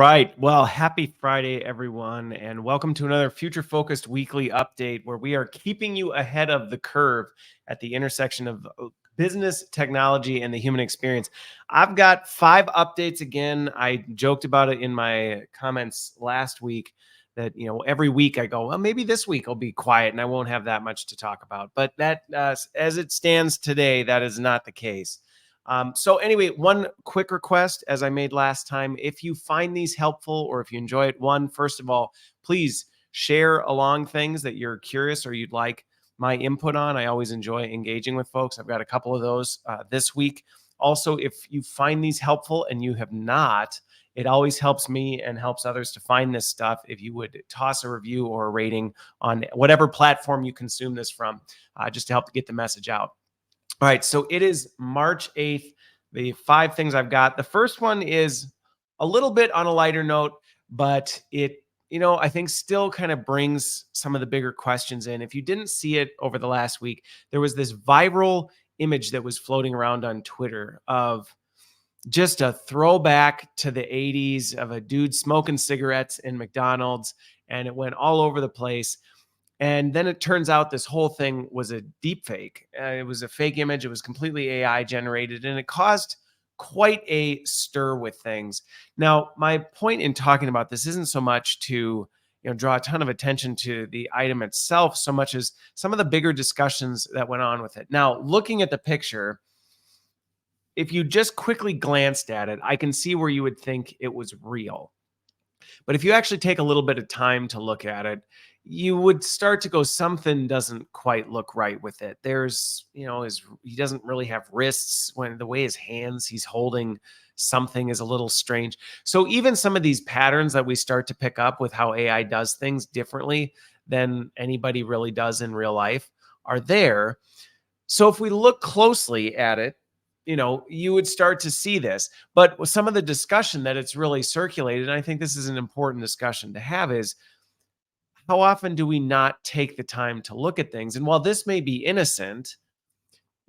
right. Well, happy Friday, everyone, and welcome to another future focused weekly update where we are keeping you ahead of the curve at the intersection of business, technology, and the human experience. I've got 5 updates again. I joked about it in my comments last week that, every week I go, well, maybe this week I'll be quiet and I won't have that much to talk about. But that, as it stands today, that is not the case. So anyway, one quick request, as I made last time, if you find these helpful or if you enjoy it, first of all, please share along things that you're curious or you'd like my input on. I always enjoy engaging with folks. I've got a couple of those this week. Also, if you find these helpful and you have not, it always helps me and helps others to find this stuff if you would toss a review or a rating on whatever platform you consume this from, just to help to get the message out. All right, so it is March 8th. The 5 things I've got. The first one is a little bit on a lighter note, but it, I think still kind of brings some of the bigger questions in. If you didn't see it over the last week, there was this viral image that was floating around on Twitter of just a throwback to the 80s of a dude smoking cigarettes in McDonald's, and it went all over the place. And then it turns out this whole thing was a deepfake. It was a fake image. It was completely AI generated, and it caused quite a stir with things. Now, my point in talking about this isn't so much to draw a ton of attention to the item itself, so much as some of the bigger discussions that went on with it. Now, looking at the picture, if you just quickly glanced at it, I can see where you would think it was real. But if you actually take a little bit of time to look at it, you would start to go, something doesn't quite look right with it. There's, he doesn't really have wrists. When the way his hands, he's holding something is a little strange. So even some of these patterns that we start to pick up with how AI does things differently than anybody really does in real life are there. So if we look closely at it, you would start to see this. But with some of the discussion that it's really circulated, and I think this is an important discussion to have, is how often do we not take the time to look at things? And while this may be innocent,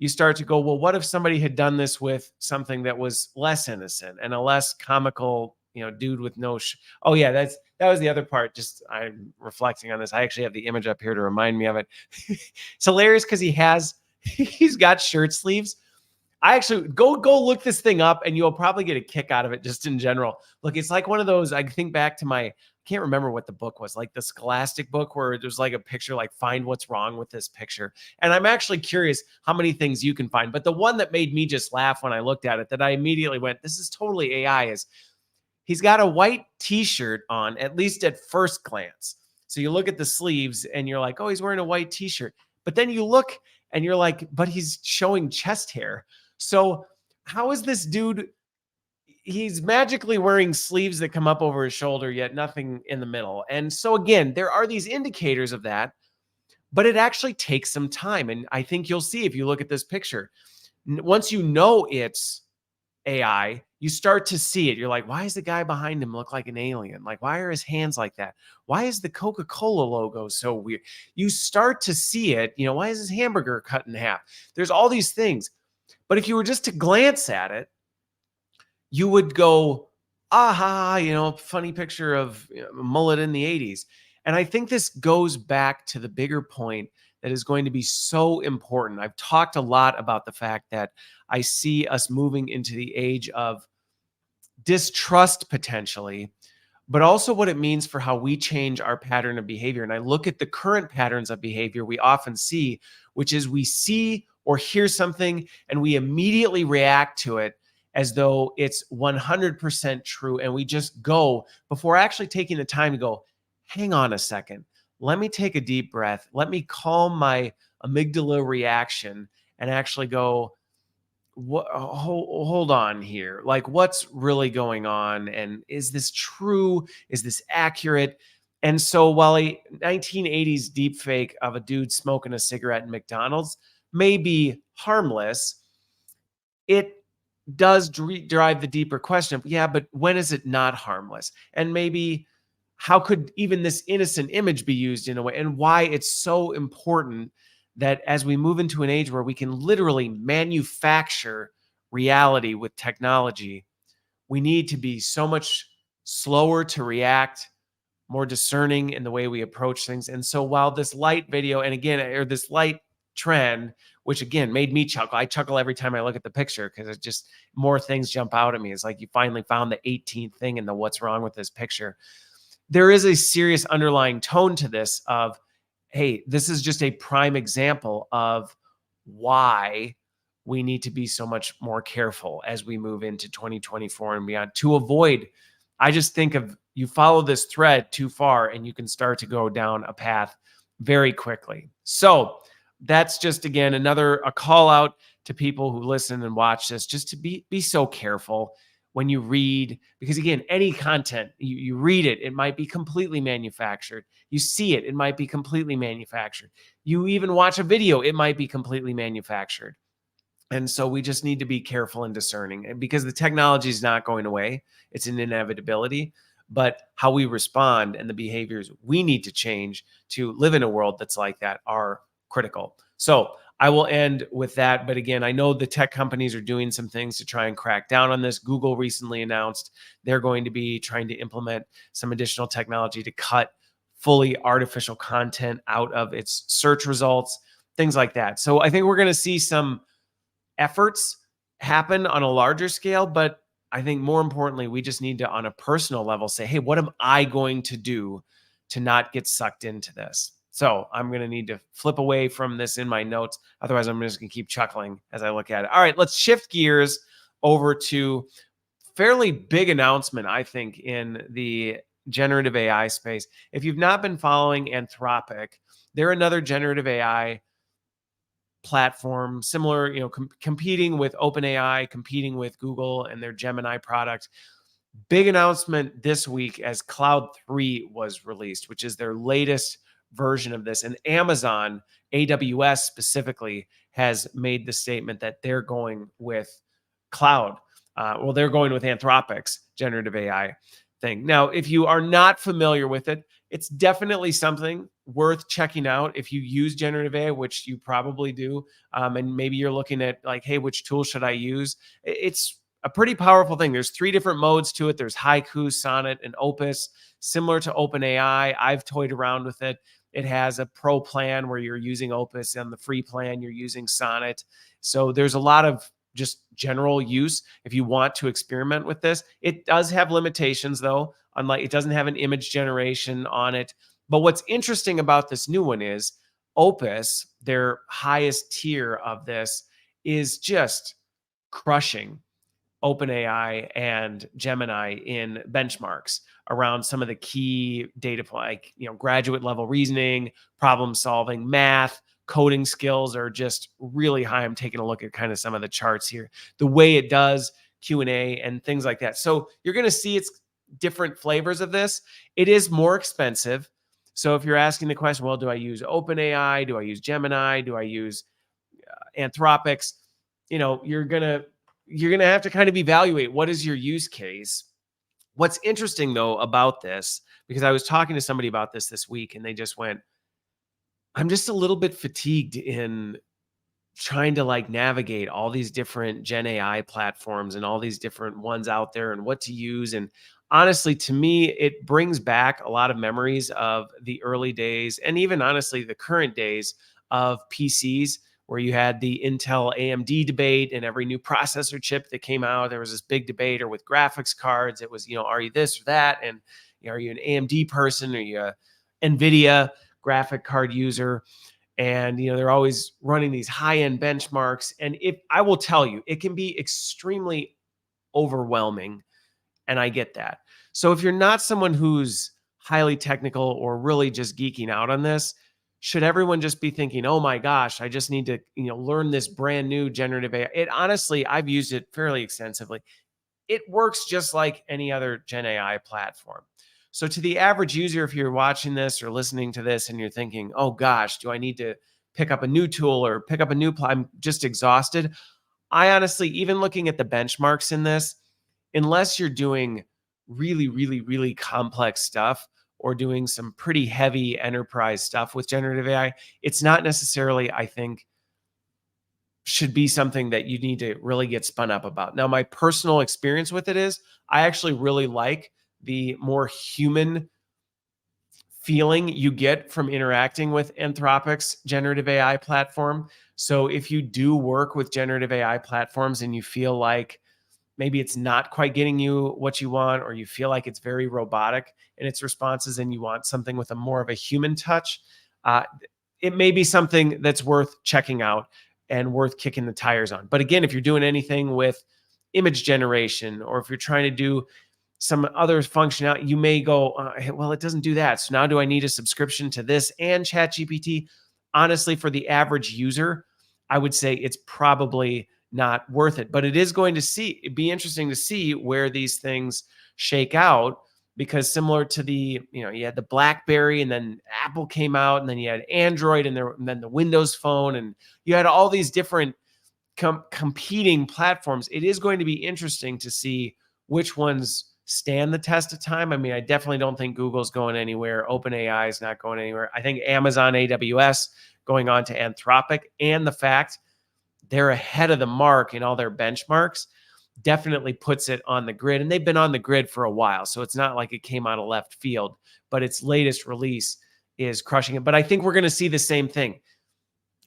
you start to go, well, what if somebody had done this with something that was less innocent and a less comical, dude with no oh yeah, that was the other part. Just I'm reflecting on this. I actually have the image up here to remind me of it. It's hilarious because he's got shirt sleeves. I actually go look this thing up and you'll probably get a kick out of it just in general. Look, it's like one of those, I think back to I can't remember what the book was, like the Scholastic book where there's like a picture, like find what's wrong with this picture. And I'm actually curious how many things you can find. But the one that made me just laugh when I looked at it, that I immediately went, this is totally AI, is he's got a white t-shirt on, at least at first glance. So you look at the sleeves and you're like, oh, he's wearing a white t-shirt. But then you look and you're like, but he's showing chest hair. So how is this dude? He's magically wearing sleeves that come up over his shoulder, yet nothing in the middle. And so again, there are these indicators of that, but it actually takes some time. And I think you'll see if you look at this picture, once you know it's AI, you start to see it. You're like, why does the guy behind him look like an alien? Like, why are his hands like that? Why is the Coca-Cola logo so weird? You start to see it. Why is his hamburger cut in half? There's all these things. But if you were just to glance at it, you would go, aha, funny picture of a mullet in the 80s. And I think this goes back to the bigger point that is going to be so important. I've talked a lot about the fact that I see us moving into the age of distrust potentially, but also what it means for how we change our pattern of behavior. And I look at the current patterns of behavior we often see, which is we see or hear something and we immediately react to it as though it's 100% true. And we just go before actually taking the time to go, hang on a second. Let me take a deep breath. Let me calm my amygdala reaction and actually go, hold on here. Like, what's really going on? And is this true? Is this accurate? And so while a 1980s deepfake of a dude smoking a cigarette in McDonald's may be harmless, it does drive the deeper question of, yeah, but when is it not harmless? And maybe how could even this innocent image be used in a way, and why it's so important that as we move into an age where we can literally manufacture reality with technology, we need to be so much slower to react, more discerning in the way we approach things. And so while this light video, and again, or this light trend, which again made me chuckle. I chuckle every time I look at the picture because it just more things jump out at me. It's like you finally found the 18th thing in the what's wrong with this picture. There is a serious underlying tone to this of, hey, this is just a prime example of why we need to be so much more careful as we move into 2024 and beyond to avoid. I just think of you follow this thread too far and you can start to go down a path very quickly. So that's just, again, a call out to people who listen and watch this, just to be so careful when you read, because again, any content, you read it, it might be completely manufactured. You see it, it might be completely manufactured. You even watch a video, it might be completely manufactured. And so we just need to be careful and discerning, because the technology is not going away. It's an inevitability, but how we respond and the behaviors we need to change to live in a world that's like that are critical. So I will end with that. But again, I know the tech companies are doing some things to try and crack down on this. Google recently announced they're going to be trying to implement some additional technology to cut fully artificial content out of its search results, things like that. So I think we're going to see some efforts happen on a larger scale, but I think more importantly, we just need to, on a personal level, say, hey, what am I going to do to not get sucked into this? So I'm going to need to flip away from this in my notes. Otherwise, I'm just going to keep chuckling as I look at it. All right, let's shift gears over to fairly big announcement, I think, in the generative AI space. If you've not been following Anthropic, they're another generative AI platform, similar, competing with OpenAI, competing with Google and their Gemini product. Big announcement this week as Cloud 3 was released, which is their latest version of this. And Amazon, AWS specifically, has made the statement that they're going with Cloud. They're going with Anthropic's generative AI thing. Now, if you are not familiar with it, it's definitely something worth checking out if you use generative AI, which you probably do. And maybe you're looking at like, hey, which tool should I use? It's a pretty powerful thing. There's 3 different modes to it. There's Haiku, Sonnet, and Opus, similar to OpenAI. I've toyed around with it. It has a pro plan where you're using Opus, and the free plan, you're using Sonnet. So there's a lot of just general use if you want to experiment with this. It does have limitations though. Unlike, it doesn't have an image generation on it. But what's interesting about this new one is Opus, their highest tier of this, is just crushing OpenAI and Gemini in benchmarks around some of the key data, like graduate level reasoning, problem solving, math, coding skills are just really high. I'm taking a look at kind of some of the charts here, the way it does Q&A and things like that. So you're going to see it's different flavors of this. It is more expensive. So if you're asking the question, well, do I use OpenAI? Do I use Gemini? Do I use Anthropic's? You're going to have to kind of evaluate what is your use case. What's interesting though about this, because I was talking to somebody about this week and they just went, I'm just a little bit fatigued in trying to navigate all these different Gen AI platforms and all these different ones out there and what to use. And honestly, to me, it brings back a lot of memories of the early days and even honestly, the current days of PCs, where you had the Intel AMD debate, and every new processor chip that came out, there was this big debate. Or with graphics cards, it was, are you this or that? And are you an AMD person? Are you a Nvidia graphic card user? And, they're always running these high-end benchmarks. And I will tell you, it can be extremely overwhelming. And I get that. So if you're not someone who's highly technical or really just geeking out on this, should everyone just be thinking, oh my gosh, I just need to, learn this brand new generative AI? It honestly, I've used it fairly extensively. It works just like any other Gen AI platform. So to the average user, if you're watching this or listening to this and you're thinking, oh gosh, do I need to pick up a new tool or pick up a new I'm just exhausted. I honestly, even looking at the benchmarks in this, unless you're doing really, really, really complex stuff or doing some pretty heavy enterprise stuff with generative AI, it's not necessarily, I think, should be something that you need to really get spun up about. Now, my personal experience with it is I actually really like the more human feeling you get from interacting with Anthropic's generative AI platform. So if you do work with generative AI platforms and you feel like maybe it's not quite getting you what you want, or you feel like it's very robotic in its responses and you want something with a more of a human touch, uh, it may be something that's worth checking out and worth kicking the tires on. But again, if you're doing anything with image generation, or if you're trying to do some other functionality, you may go, well, it doesn't do that. So now do I need a subscription to this and ChatGPT? Honestly, for the average user, I would say it's probably not worth it. But it is going to be interesting to see where these things shake out, because similar to you had the BlackBerry, and then Apple came out, and then you had Android, and then the Windows Phone, and you had all these different competing platforms. It is going to be interesting to see which ones stand the test of time. I mean, I definitely don't think Google's going anywhere. OpenAI is not going anywhere. I think Amazon AWS going on to Anthropic, and the fact they're ahead of the mark in all their benchmarks definitely puts it on the grid. And they've been on the grid for a while, so it's not like it came out of left field, but its latest release is crushing it. But I think we're going to see the same thing.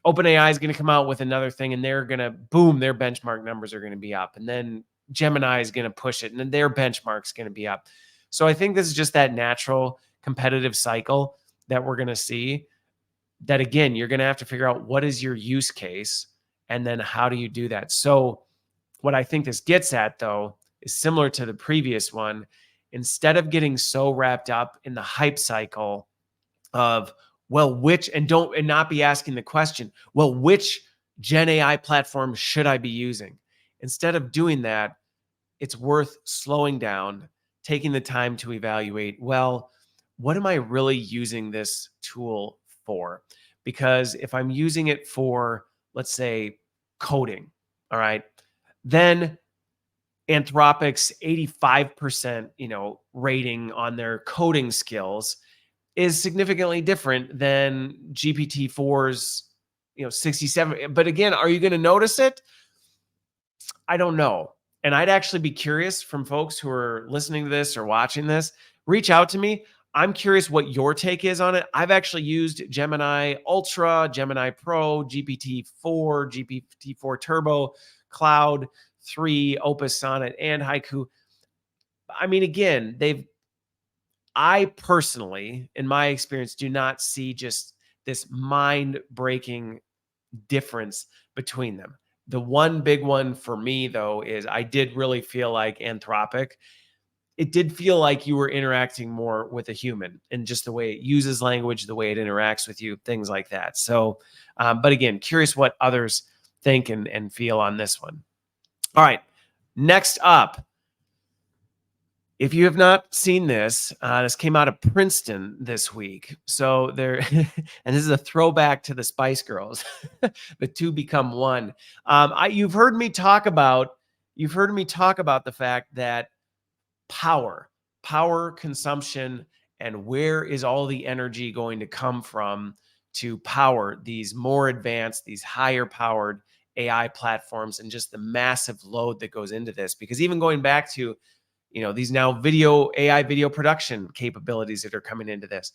OpenAI is going to come out with another thing, and they're going to boom, their benchmark numbers are going to be up. And then Gemini is going to push it, and then their benchmark's going to be up. So I think this is just that natural competitive cycle that we're going to see, that again, you're going to have to figure out what is your use case, and then how do you do that. So what I think this gets at, though, is similar to the previous one. Instead of getting so wrapped up in the hype cycle of, well, and not be asking the question, well, which Gen AI platform should I be using? Instead of doing that, it's worth slowing down, taking the time to evaluate, well, what am I really using this tool for? Because if I'm using it for, let's say, coding, all right, then Anthropic's 85%, rating on their coding skills is significantly different than GPT-4's, 67. But again, are you going to notice it? I don't know. And I'd actually be curious from folks who are listening to this or watching this, reach out to me. I'm curious what your take is on it. I've actually used Gemini Ultra, Gemini Pro, GPT-4, GPT-4 Turbo, Cloud 3, Opus Sonnet, and Haiku. I mean, again, I personally, in my experience, do not see just this mind-breaking difference between them. The one big one for me, though, is I did really feel like Anthropic, it did feel like you were interacting more with a human, and just the way it uses language, the way it interacts with you, things like that. So, but again, curious what others think and feel on this one. All right, next up, if you have not seen this, this came out of Princeton this week. So there, and this is a throwback to the Spice Girls, the two become one. You've heard me talk about the fact that power consumption, and where is all the energy going to come from to power these more advanced, these higher powered AI platforms, and just the massive load that goes into this. Because even going back to these now AI video production capabilities that are coming into this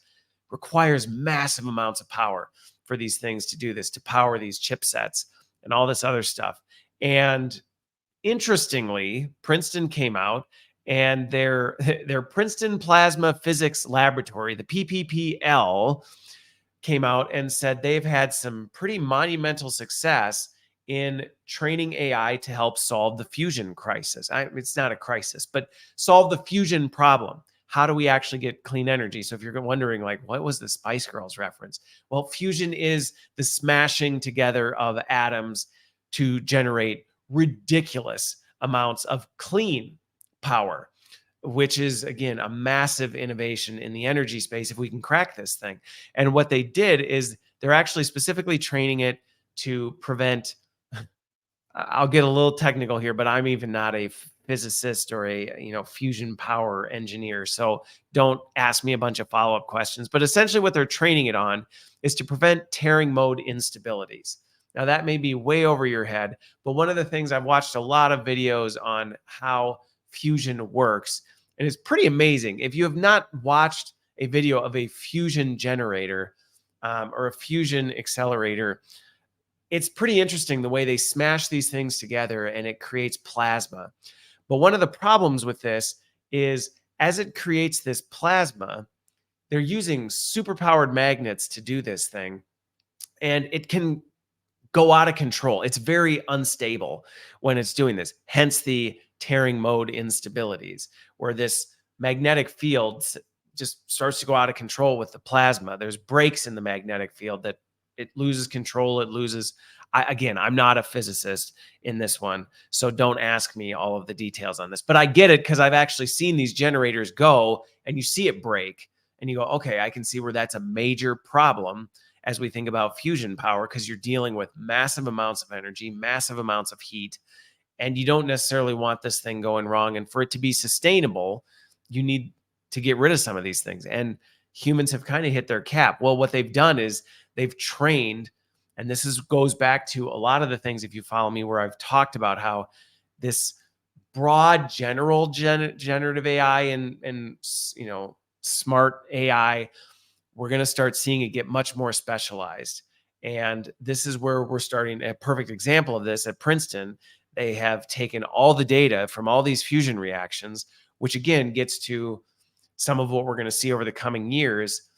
requires massive amounts of power for these things to do this, to power these chipsets and all this other stuff. And interestingly, Princeton came out, and their Princeton Plasma Physics Laboratory, the PPPL, came out and said they've had some pretty monumental success in training AI to help solve the fusion crisis. It's not a crisis, but solve the fusion problem. How do we actually get clean energy? So if you're wondering, like, what was the Spice Girls reference? Well, fusion is the smashing together of atoms to generate ridiculous amounts of clean power, which is, again, a massive innovation in the energy space if we can crack this thing. And what they did is they're actually specifically training it to prevent, I'll get a little technical here, but I'm even not a physicist or a fusion power engineer, so don't ask me a bunch of follow-up questions. But essentially what they're training it on is to prevent tearing mode instabilities. Now that may be way over your head, but one of the things, I've watched a lot of videos on how fusion works, And it's pretty amazing. If you have not watched a video of a fusion generator or a fusion accelerator, it's pretty interesting the way they smash these things together and it creates plasma. But one of the problems with this is as it creates this plasma, they're using superpowered magnets to do this thing, and it can go out of control. It's very unstable when it's doing this, hence the tearing mode instabilities, where this magnetic field just starts to go out of control with the plasma. There's breaks in the magnetic field that it loses control. It loses. Again, I'm not a physicist in this one, so don't ask me all of the details on this. But I get it because I've actually seen these generators go and you see it break and you go, okay, I can see where that's a major problem as we think about fusion power, because you're dealing with massive amounts of energy, massive amounts of heat, and you don't necessarily want this thing going wrong. And for it to be sustainable, you need to get rid of some of these things. And humans have kind of hit their cap. Well, what they've done is they've trained, and this goes back to a lot of the things, if you follow me, where I've talked about how this broad general generative AI and smart AI, we're going to start seeing it get much more specialized. And this is where we're starting. A perfect example of this at Princeton, they have taken all the data from all these fusion reactions, which again gets to some of what we're going to see over the coming years.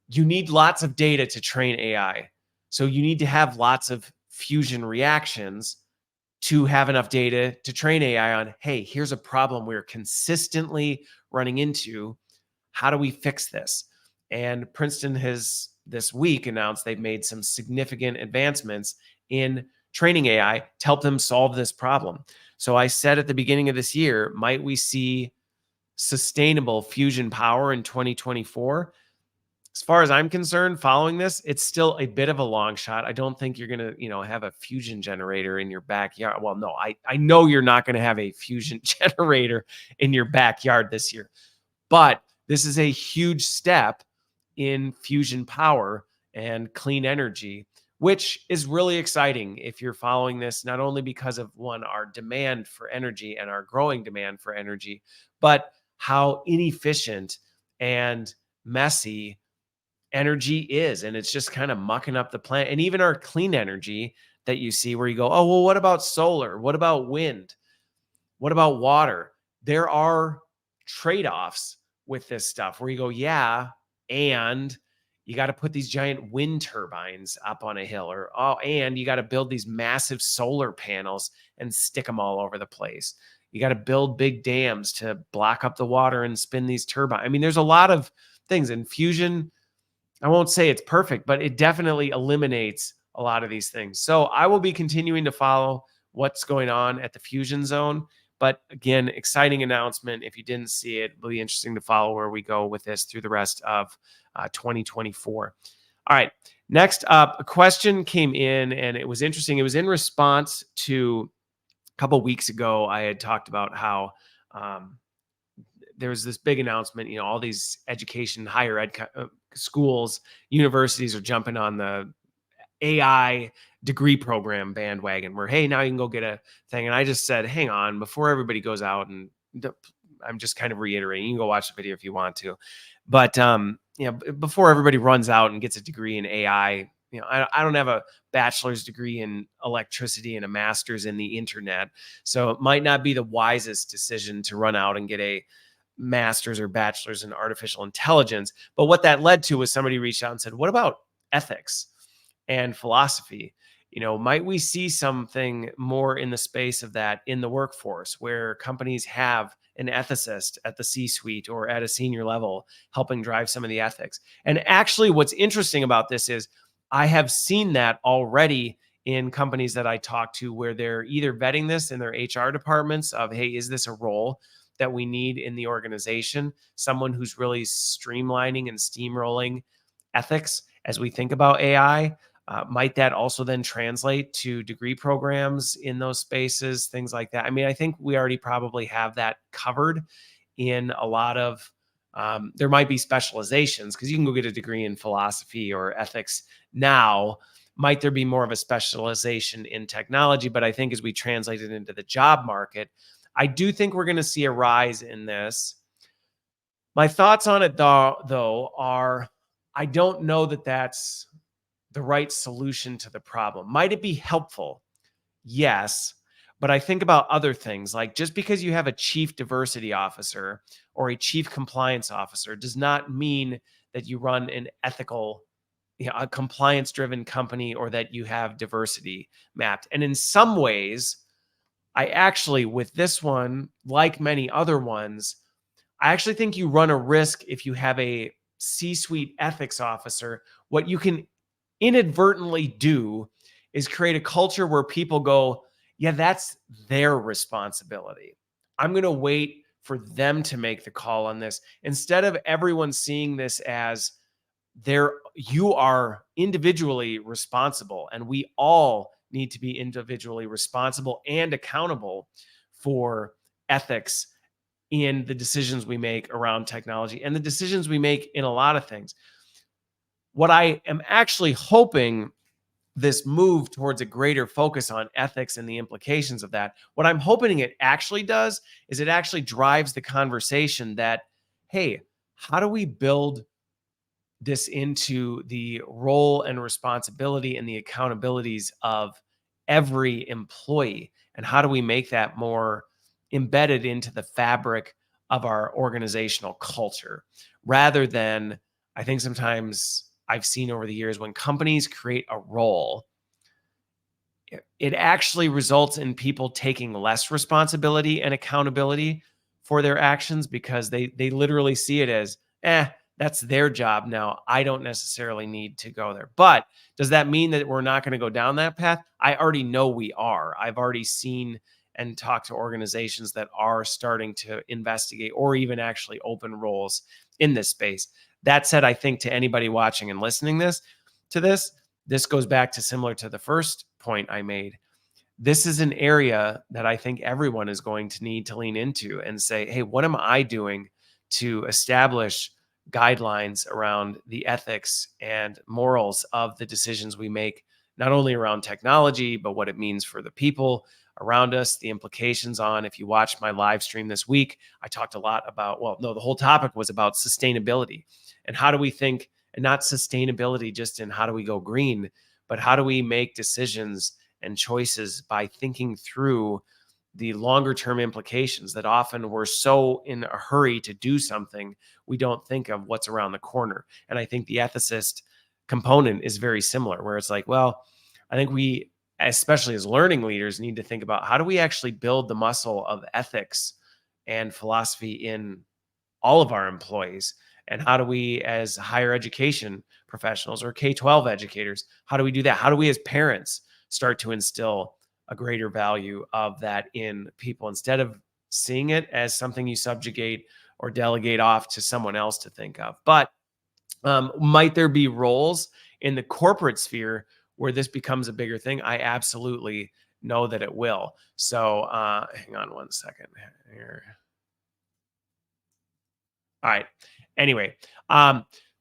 You need lots of data to train AI. So you need to have lots of fusion reactions to have enough data to train AI on, hey, here's a problem we're consistently running into. How do we fix this? And Princeton has this week announced they've made some significant advancements in training AI to help them solve this problem. So I said at the beginning of this year, might we see sustainable fusion power in 2024? As far as I'm concerned, following this, it's still a bit of a long shot. I don't think you're going to, have a fusion generator in your backyard. Well, no, I know you're not going to have a fusion generator in your backyard this year, but this is a huge step in fusion power and clean energy, which is really exciting if you're following this, not only because of our demand for energy and our growing demand for energy, but how inefficient and messy energy is. And it's just kind of mucking up the planet. And even our clean energy that you see where you go, oh, well, what about solar? What about wind? What about water? There are trade-offs with this stuff where you go, yeah, and you got to put these giant wind turbines up on a hill, and you got to build these massive solar panels and stick them all over the place. You got to build big dams to block up the water and spin these turbines. I mean, there's a lot of things in fusion. I won't say it's perfect, but it definitely eliminates a lot of these things. So I will be continuing to follow what's going on at the fusion zone. But again, exciting announcement. If you didn't see it, it'll be interesting to follow where we go with this through the rest of 2024. All right. Next up, a question came in and it was interesting. It was in response to a couple of weeks ago. I had talked about how there was this big announcement, all these higher ed schools, universities are jumping on the AI degree program bandwagon where, hey, now you can go get a thing. And I just said, hang on, before everybody goes out, and I'm just kind of reiterating, you can go watch the video if you want to, but before everybody runs out and gets a degree in AI, I don't have a bachelor's degree in electricity and a master's in the internet. So it might not be the wisest decision to run out and get a master's or bachelor's in artificial intelligence. But what that led to was somebody reached out and said, what about ethics and philosophy? Might we see something more in the space of that in the workforce where companies have an ethicist at the C-suite or at a senior level helping drive some of the ethics? And actually, what's interesting about this is I have seen that already in companies that I talk to where they're either vetting this in their HR departments of, hey, is this a role that we need in the organization? Someone who's really streamlining and steamrolling ethics as we think about AI. Might that also then translate to degree programs in those spaces, things like that? I mean, I think we already probably have that covered in a lot of, there might be specializations because you can go get a degree in philosophy or ethics now. Might there be more of a specialization in technology? But I think as we translate it into the job market, I do think we're going to see a rise in this. My thoughts on it, though, are I don't know that that's the right solution to the problem. Might it be helpful? Yes. But I think about other things like just because you have a chief diversity officer or a chief compliance officer does not mean that you run an ethical, a compliance driven company or that you have diversity mapped. And in some ways, I actually, with this one, like many other ones, I actually think you run a risk if you have a C suite ethics officer. What you can inadvertently do is create a culture where people go, yeah, that's their responsibility. I'm going to wait for them to make the call on this instead of everyone seeing this as you are individually responsible, and we all need to be individually responsible and accountable for ethics in the decisions we make around technology and the decisions we make in a lot of things. What I am actually hoping this move towards a greater focus on ethics and the implications of that, what I'm hoping it actually does is it actually drives the conversation that, hey, how do we build this into the role and responsibility and the accountabilities of every employee? And how do we make that more embedded into the fabric of our organizational culture rather than, I think sometimes I've seen over the years when companies create a role, it actually results in people taking less responsibility and accountability for their actions because they literally see it as, that's their job now. I don't necessarily need to go there. But does that mean that we're not going to go down that path? I already know we are. I've already seen and talked to organizations that are starting to investigate or even actually open roles in this space. That said, I think to anybody watching and listening to this goes back to similar to the first point I made. This is an area that I think everyone is going to need to lean into and say, hey, what am I doing to establish guidelines around the ethics and morals of the decisions we make, not only around technology, but what it means for the people around us, the implications on, if you watched my live stream this week, I talked a lot about, the whole topic was about sustainability and how do we think, and not sustainability just in how do we go green, but how do we make decisions and choices by thinking through the longer term implications that often we're so in a hurry to do something, we don't think of what's around the corner. And I think the ethicist component is very similar, where it's like, well, I think we, especially as learning leaders, need to think about how do we actually build the muscle of ethics and philosophy in all of our employees? And how do we, as higher education professionals or K-12 educators, how do we do that? How do we, as parents, start to instill a greater value of that in people instead of seeing it as something you subjugate or delegate off to someone else to think of? But might there be roles in the corporate sphere where this becomes a bigger thing? I absolutely know that it will. So hang on one second here. All right. Anyway,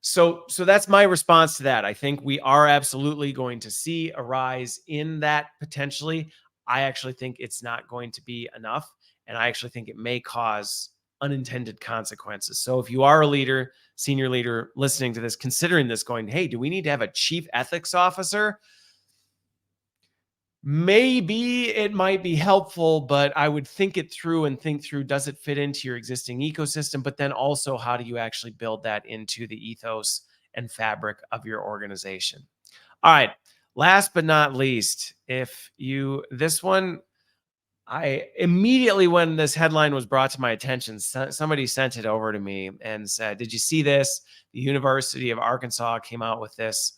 so that's my response to that. I think we are absolutely going to see a rise in that potentially. I actually think it's not going to be enough, and I actually think it may cause unintended consequences. So if you are a leader, senior leader listening to this, considering this, going, hey, do we need to have a chief ethics officer? Maybe it might be helpful, but I would think it through and think through, does it fit into your existing ecosystem? But then also, how do you actually build that into the ethos and fabric of your organization? All right. Last but not least, this one, I immediately, when this headline was brought to my attention, somebody sent it over to me and said, did you see this? The University of Arkansas came out with this,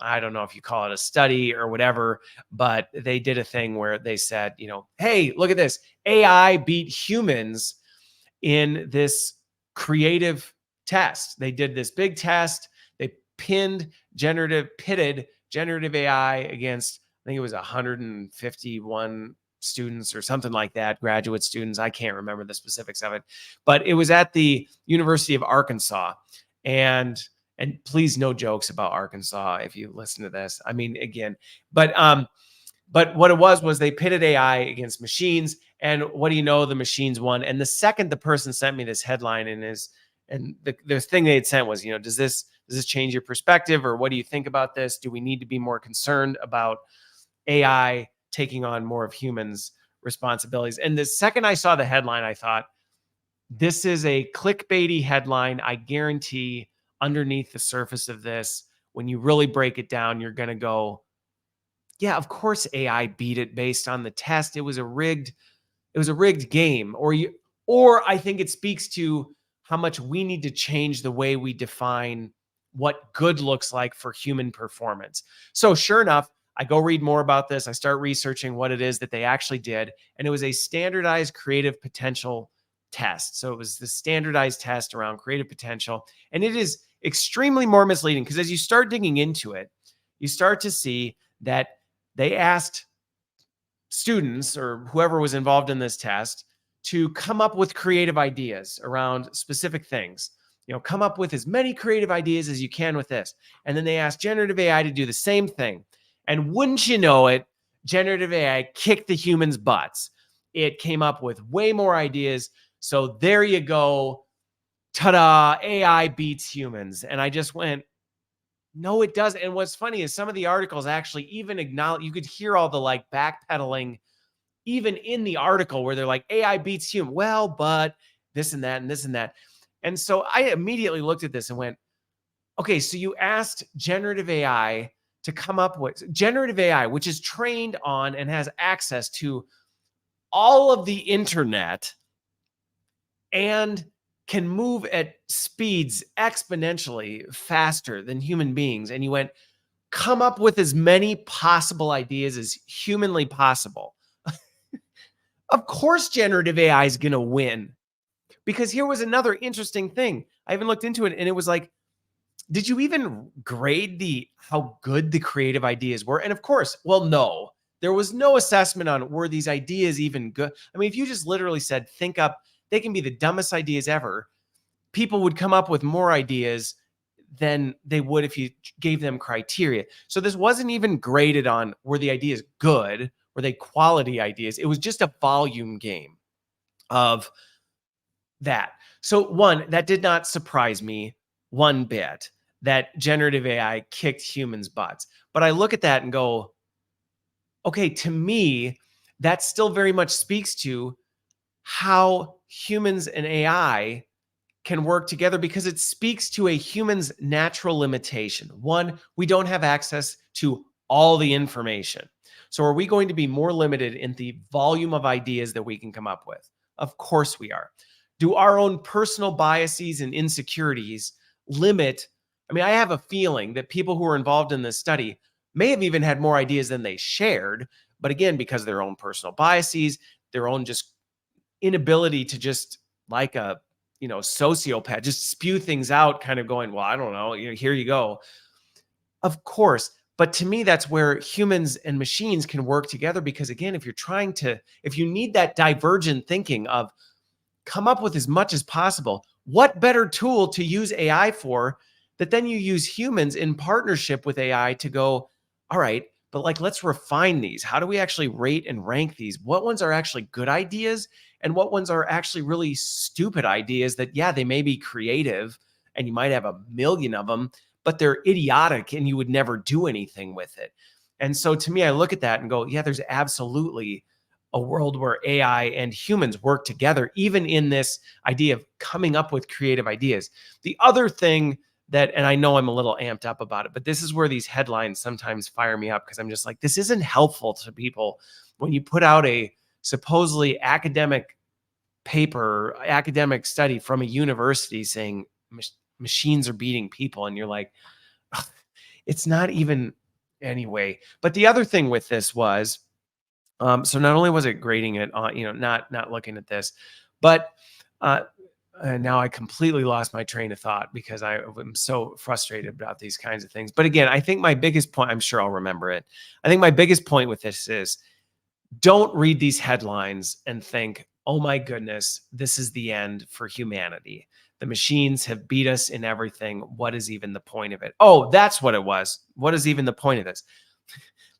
I don't know if you call it a study or whatever, but they did a thing where they said, hey, look at this. AI beat humans in this creative test. They did this big test. They pitted generative AI against, I think it was 151 students or something like that, graduate students. I can't remember the specifics of it, but it was at the University of Arkansas. And please, no jokes about Arkansas if you listen to this. I mean, again, but But what it was they pitted AI against machines. And what do you know? The machines won. And the second the person sent me this headline and the thing they had sent was, does this change your perspective, or what do you think about this? Do we need to be more concerned about AI taking on more of humans' responsibilities? And the second I saw the headline, I thought, this is a clickbaity headline. I guarantee underneath the surface of this, when you really break it down, you're going to go, yeah, of course AI beat it based on the test. It was a rigged game. Or I think it speaks to how much we need to change the way we define what good looks like for human performance. So sure enough, I go read more about this. I start researching what it is that they actually did. And it was a standardized creative potential test. So it was the standardized test around creative potential. And it is extremely more misleading because as you start digging into it, you start to see that they asked students or whoever was involved in this test to come up with creative ideas around specific things. Come up with as many creative ideas as you can with this. And then they asked generative AI to do the same thing. And wouldn't you know it, generative AI kicked the humans' butts. It came up with way more ideas. So there you go. Ta-da, AI beats humans. And I just went, no, it doesn't. And what's funny is some of the articles actually even acknowledge, you could hear all the like backpedaling even in the article where they're like, AI beats human. Well, but this and that and this and that. And so I immediately looked at this and went, okay, so you asked generative AI to come up with generative AI, which is trained on and has access to all of the internet and can move at speeds exponentially faster than human beings. And you went, come up with as many possible ideas as humanly possible. Of course, generative AI is going to win, because here was another interesting thing. I even looked into it and it was like, did you even grade how good the creative ideas were? And of course, well, no, there was no assessment on were these ideas even good. I mean, if you just literally said, think up, they can be the dumbest ideas ever, people would come up with more ideas than they would if you gave them criteria. So this wasn't even graded on were the ideas good, were they quality ideas. It was just a volume game of that. So one, that did not surprise me one bit that generative AI kicked humans' butts. But I look at that and go, okay, to me, that still very much speaks to how humans and AI can work together, because it speaks to a human's natural limitation. One, we don't have access to all the information. So are we going to be more limited in the volume of ideas that we can come up with? Of course we are. Do our own personal biases and insecurities limit? I mean, I have a feeling that people who are involved in this study may have even had more ideas than they shared. But again, because of their own personal biases, their own just inability to just like a sociopath, just spew things out, kind of going, well, I don't know, here you go. Of course. But to me, that's where humans and machines can work together, because again, if you need that divergent thinking of come up with as much as possible, what better tool to use AI for that then you use humans in partnership with AI to go, all right, but like, let's refine these. How do we actually rate and rank these? What ones are actually good ideas and what ones are actually really stupid ideas that, yeah, they may be creative and you might have a million of them, but they're idiotic and you would never do anything with it. And so to me, I look at that and go, yeah, there's absolutely a world where AI and humans work together, even in this idea of coming up with creative ideas. The other thing that, and I know I'm a little amped up about it, but this is where these headlines sometimes fire me up, because I'm just like, this isn't helpful to people when you put out a supposedly academic paper, academic study from a university saying machines are beating people. And you're like, ugh, it's not even anyway. But the other thing with this was, so not only was it grading it on, not looking at this, but now I completely lost my train of thought because I am so frustrated about these kinds of things. But again, I think my biggest point, I'm sure I'll remember it. I think my biggest point with this is, don't read these headlines and think, oh my goodness, this is the end for humanity. The machines have beat us in everything. What is even the point of it? Oh, that's what it was. What is even the point of this?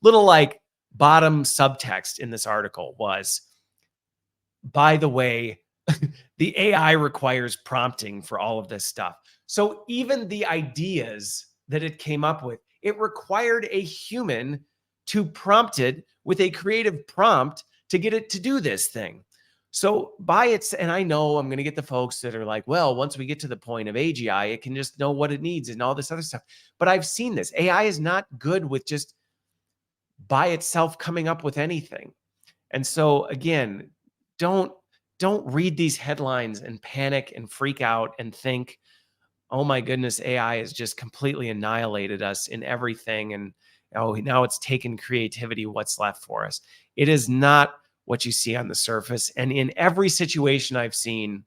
Little like bottom subtext in this article was, by the way, the AI requires prompting for all of this stuff. So even the ideas that it came up with, it required a human to prompt it with a creative prompt to get it to do this thing. So and I know I'm going to get the folks that are like, well, once we get to the point of AGI, it can just know what it needs and all this other stuff. But I've seen this. AI is not good with just by itself coming up with anything. And so again, don't read these headlines and panic and freak out and think, oh my goodness, AI has just completely annihilated us in everything. And oh, now it's taken creativity. What's left for us? It is not what you see on the surface. And in every situation I've seen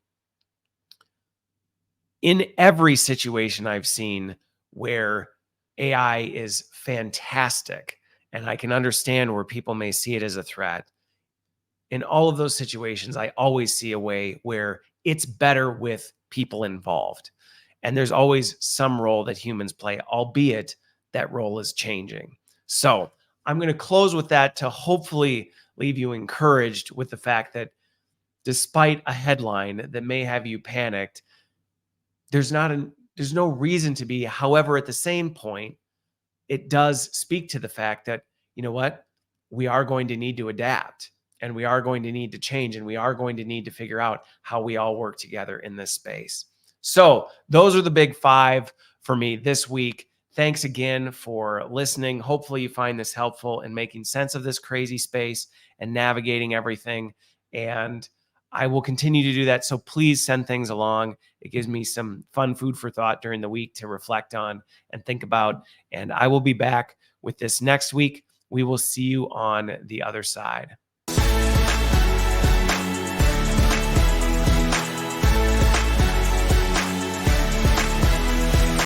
where AI is fantastic, and I can understand where people may see it as a threat, in all of those situations, I always see a way where it's better with people involved. And there's always some role that humans play, albeit that role is changing. So I'm going to close with that to hopefully leave you encouraged with the fact that despite a headline that may have you panicked, there's no reason to be. However, at the same point, it does speak to the fact that, you know what, we are going to need to adapt, and we are going to need to change, and we are going to need to figure out how we all work together in this space. So those are the big 5 for me this week. Thanks again for listening. Hopefully you find this helpful in making sense of this crazy space and navigating everything. And I will continue to do that. So please send things along. It gives me some fun food for thought during the week to reflect on and think about. And I will be back with this next week. We will see you on the other side.